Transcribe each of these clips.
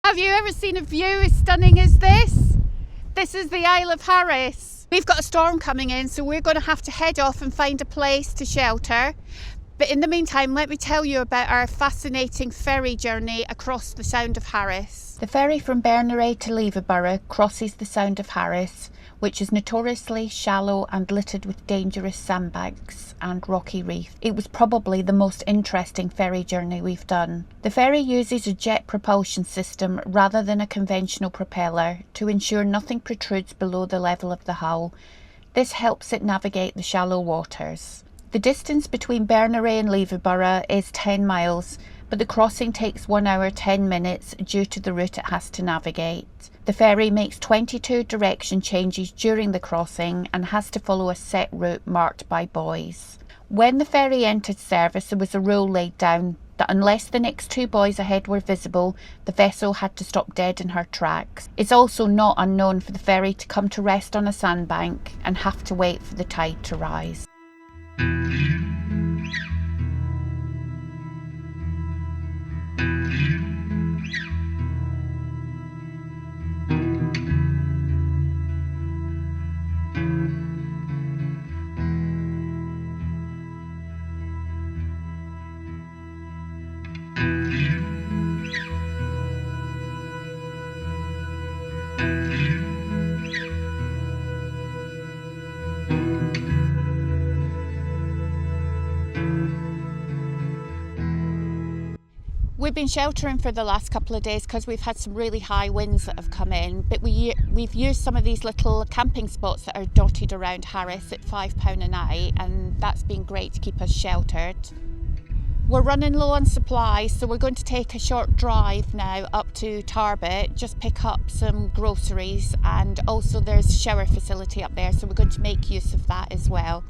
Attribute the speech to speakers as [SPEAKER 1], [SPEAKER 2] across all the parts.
[SPEAKER 1] Have you ever seen a view as stunning as this? This is the Isle of Harris. We've got a storm coming in, so we're going to have to head off and find a place to shelter. But in the meantime, let me tell you about our fascinating ferry journey across the Sound of Harris. The ferry from Berneray to Leverburgh crosses the Sound of Harris, which is notoriously shallow and littered with dangerous sandbanks and rocky reef. It was probably the most interesting ferry journey we've done. The ferry uses a jet propulsion system rather than a conventional propeller to ensure nothing protrudes below the level of the hull. This helps it navigate the shallow waters. The distance between Berneray and Leverburgh is 10 miles, but the crossing takes 1 hour 10 minutes due to the route it has to navigate. The ferry makes 22 direction changes during the crossing and has to follow a set route marked by buoys. When the ferry entered service, there was a rule laid down that unless the next 2 buoys ahead were visible, the vessel had to stop dead in her tracks. It's also not unknown for the ferry to come to rest on a sandbank and have to wait for the tide to rise. We've been sheltering for the last couple of days because we've had some really high winds that have come in, but we've used some of these little camping spots that are dotted around Harris at £5 a night, and that's been great to keep us sheltered. We're running low on supplies, so we're going to take a short drive now up to Tarbert, just pick up some groceries, and also there's a shower facility up there, so we're going to make use of that as well.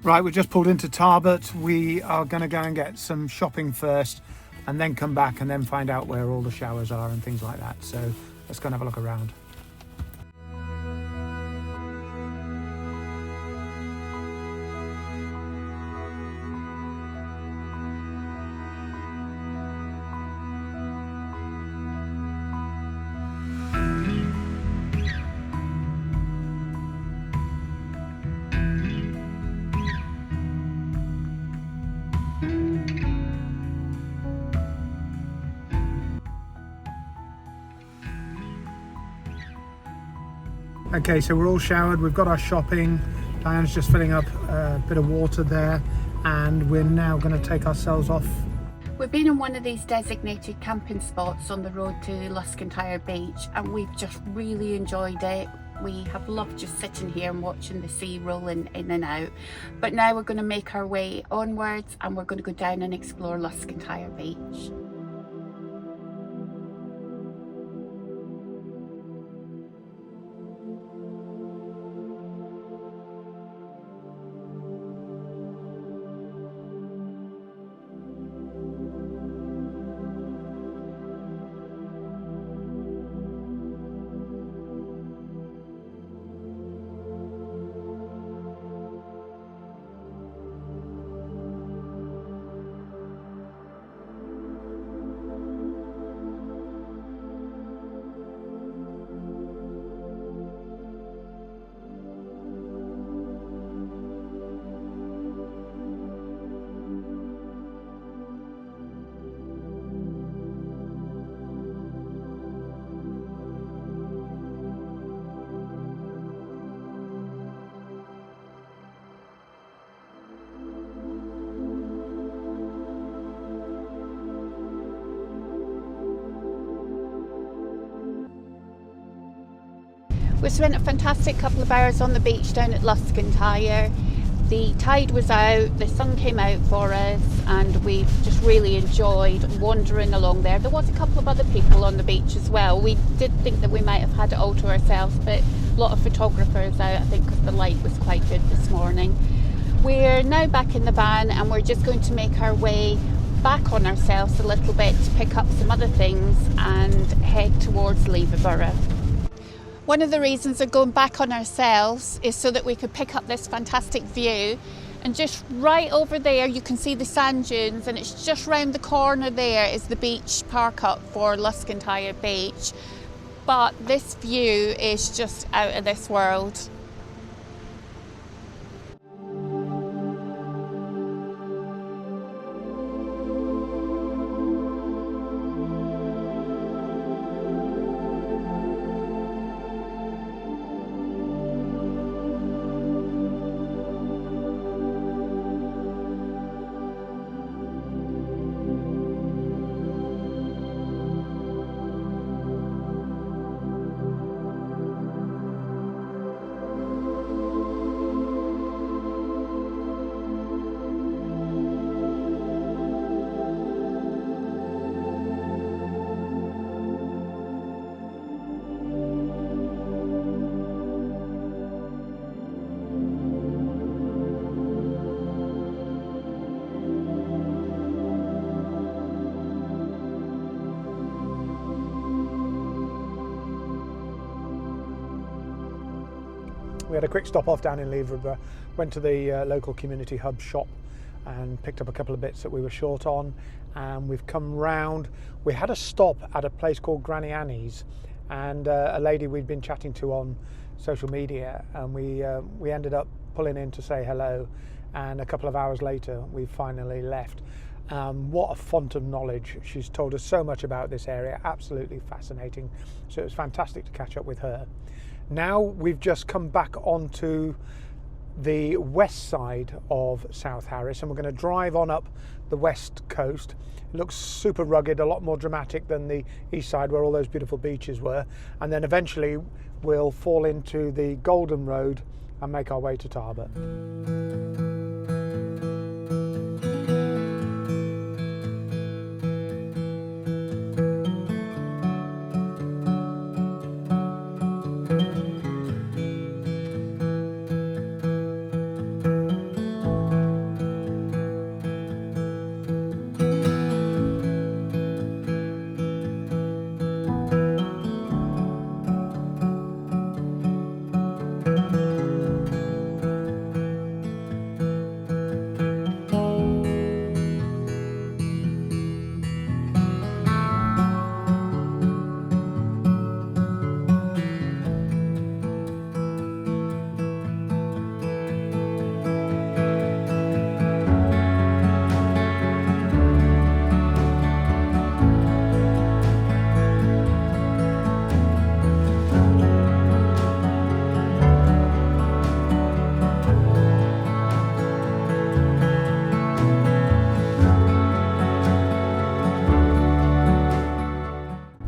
[SPEAKER 2] Right, we just pulled into Tarbert. We are going to go and get some shopping first and then come back and then find out where all the showers are and things like that. So let's go and have a look around. Okay, so we're all showered, we've got our shopping. Diane's just filling up a bit of water there, and we're now going to take ourselves off.
[SPEAKER 1] We've been in one of these designated camping spots on the road to Luscantire Beach, and we've just really enjoyed it. We have loved just sitting here and watching the sea rolling in and out. But now we're going to make our way onwards and we're going to go down and explore Luscantire Beach. We spent a fantastic couple of hours on the beach down at Luscantire. The tide was out, the sun came out for us, and we've just really enjoyed wandering along there. There was a couple of other people on the beach as well. We did think that we might have had it all to ourselves, but a lot of photographers out, I think, because the light was quite good this morning. We're now back in the van and we're just going to make our way back on ourselves a little bit to pick up some other things and head towards Leverborough. One of the reasons of going back on ourselves is so that we could pick up this fantastic view, and just right over there you can see the sand dunes, and it's just round the corner there is the beach park up for Luscantire Beach. But this view is just out of this world.
[SPEAKER 2] We had a quick stop off down in Leverborough, went to the local community hub shop and picked up a couple of bits that we were short on, and we've come round. We had a stop at a place called Granny Annie's, and a lady we'd been chatting to on social media, and we ended up pulling in to say hello, and a couple of hours later we finally left. What a font of knowledge. She's told us so much about this area, absolutely fascinating, so it was fantastic to catch up with her. Now we've just come back onto the west side of South Harris, and we're going to drive on up the west coast. It looks super rugged, a lot more dramatic than the east side where all those beautiful beaches were, and then eventually we'll fall into the Golden Road and make our way to Tarbert.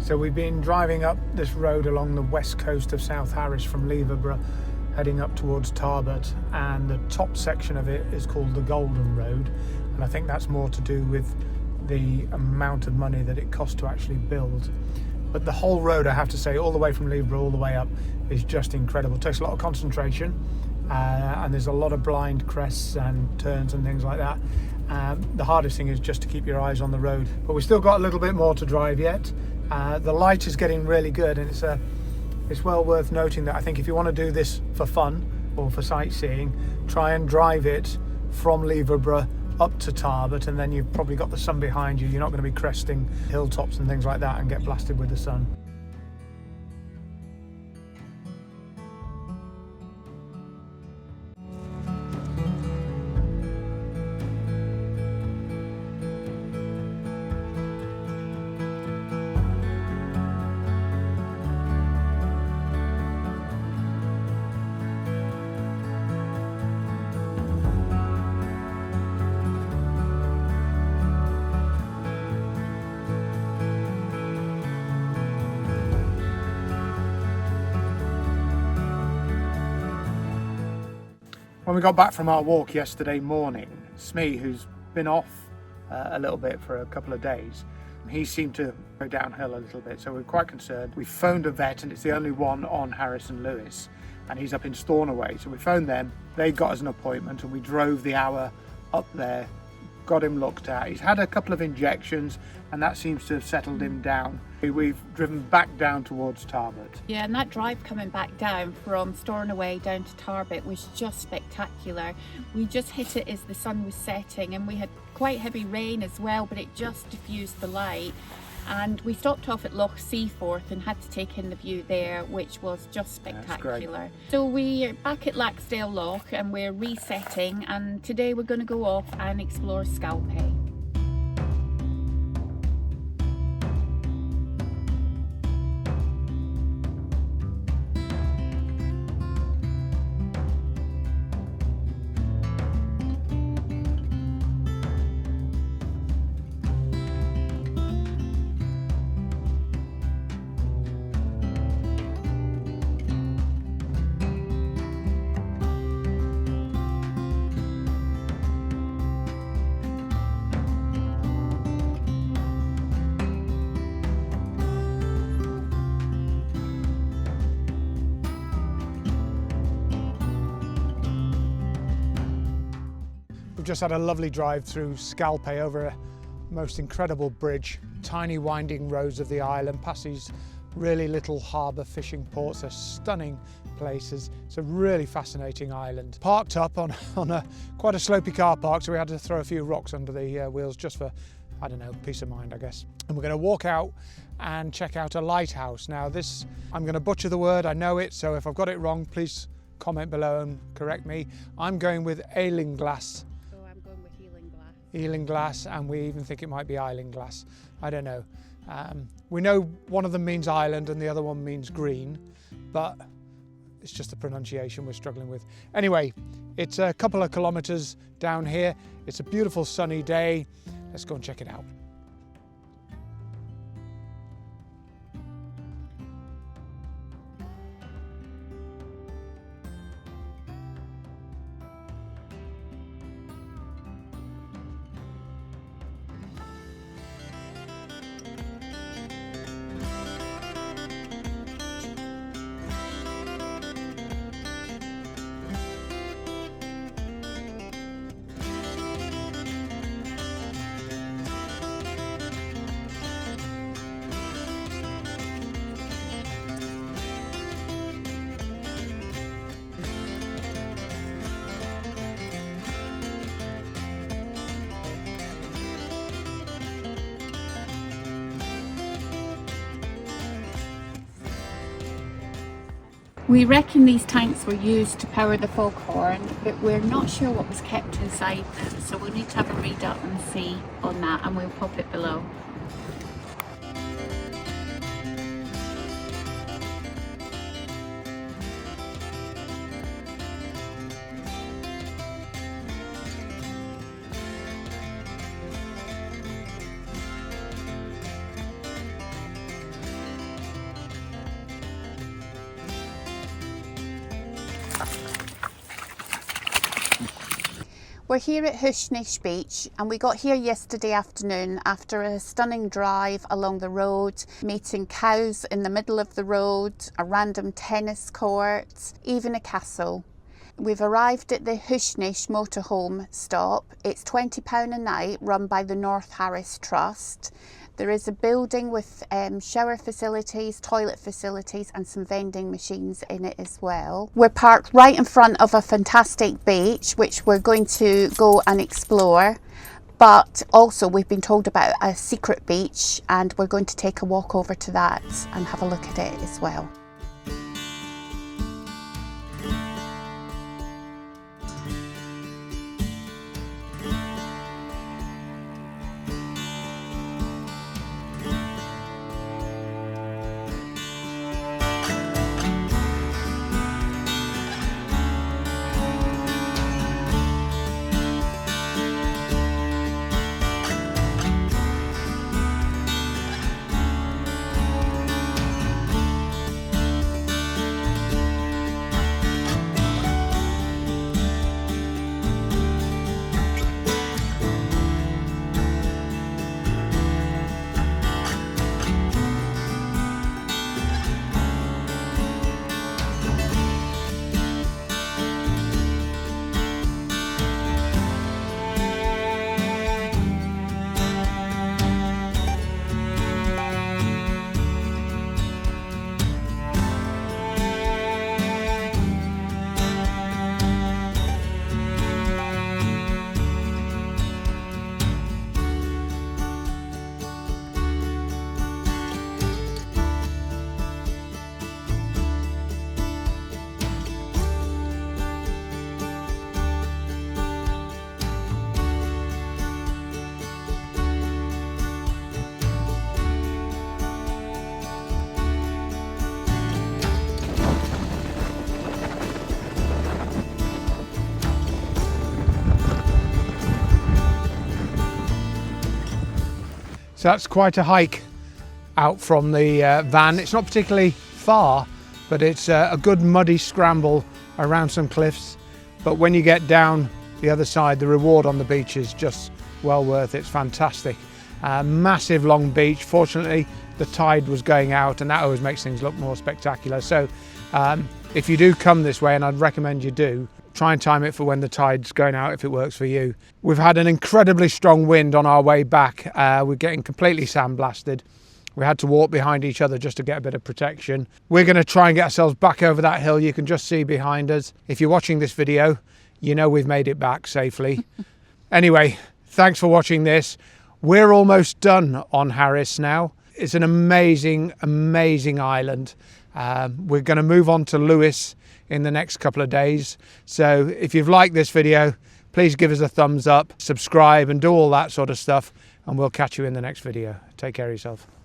[SPEAKER 2] So we've been driving up this road along the west coast of South Harris from Leverborough, heading up towards Tarbert, and the top section of it is called the Golden Road, and I think that's more to do with the amount of money that it costs to actually build. But the whole road, I have to say, all the way from Leverborough all the way up, is just incredible. It takes a lot of concentration, and there's a lot of blind crests and turns and things like that. The hardest thing is just to keep your eyes on the road, but we've still got a little bit more to drive yet. The light is getting really good, and it's well worth noting that I think if you want to do this for fun or for sightseeing, try and drive it from Leverborough up to Tarbert, and then you've probably got the sun behind you. You're not going to be cresting hilltops and things like that and get blasted with the sun. When we got back from our walk yesterday morning, Smee, who's been off a little bit for a couple of days, he seemed to go downhill a little bit, so we're quite concerned. We phoned a vet, and it's the only one on Harrison Lewis, and he's up in Stornoway. So we phoned them, they got us an appointment, and we drove the hour up there, got him looked at. He's had a couple of injections, and that seems to have settled him down. We've driven back down towards Tarbert.
[SPEAKER 1] Yeah, and that drive coming back down from Stornoway down to Tarbert was just spectacular. We just hit it as the sun was setting, and we had quite heavy rain as well, but it just diffused the light. And we stopped off at Loch Seaforth and had to take in the view there, which was just spectacular. So we're back at Laxdale Loch and we're resetting, and today we're going to go off and explore Scalpay.
[SPEAKER 2] We've just had a lovely drive through Scalpay over a most incredible bridge, tiny winding roads of the island, past these really little harbour fishing ports. They're stunning places. It's a really fascinating island. Parked up on quite a slopey car park, so we had to throw a few rocks under the wheels just for, I don't know, peace of mind, I guess. And we're going to walk out and check out a lighthouse. Now this, I'm going to butcher the word, I know it, so if I've got it wrong, please comment below and correct me. I'm going with Isinglass. Isinglass, and we even think it might be Isinglass. I don't know. We know one of them means island and the other one means green, but it's just the pronunciation we're struggling with. Anyway, it's a couple of kilometres down here. It's a beautiful sunny day. Let's go and check it out.
[SPEAKER 1] We reckon these tanks were used to power the foghorn, but we're not sure what was kept inside them, so we'll need to have a read up and see on that, and we'll pop it below. We're here at Hushnish Beach, and we got here yesterday afternoon after a stunning drive along the road, meeting cows in the middle of the road, a random tennis court, even a castle. We've arrived at the Hushnish motorhome stop. It's £20 a night, run by the North Harris Trust. There is a building with shower facilities, toilet facilities and some vending machines in it as well. We're parked right in front of a fantastic beach, which we're going to go and explore. But also we've been told about a secret beach, and we're going to take a walk over to that and have a look at it as well.
[SPEAKER 2] So that's quite a hike out from the van. It's not particularly far, but it's a good muddy scramble around some cliffs. But when you get down the other side, the reward on the beach is just well worth it. It's fantastic. Massive long beach. Fortunately, the tide was going out, and that always makes things look more spectacular. So if you do come this way, and I'd recommend you do, try and time it for when the tide's going out if it works for you. We've had an incredibly strong wind on our way back. We're getting completely sandblasted. We had to walk behind each other just to get a bit of protection. We're going to try and get ourselves back over that hill. You can just see behind us. If you're watching this video, you know we've made it back safely. Anyway, thanks for watching this. We're almost done on Harris now. It's an amazing, amazing island. We're going to move on to Lewis in the next couple of days. So if you've liked this video, please give us a thumbs up, subscribe and do all that sort of stuff. And we'll catch you in the next video. Take care of yourself.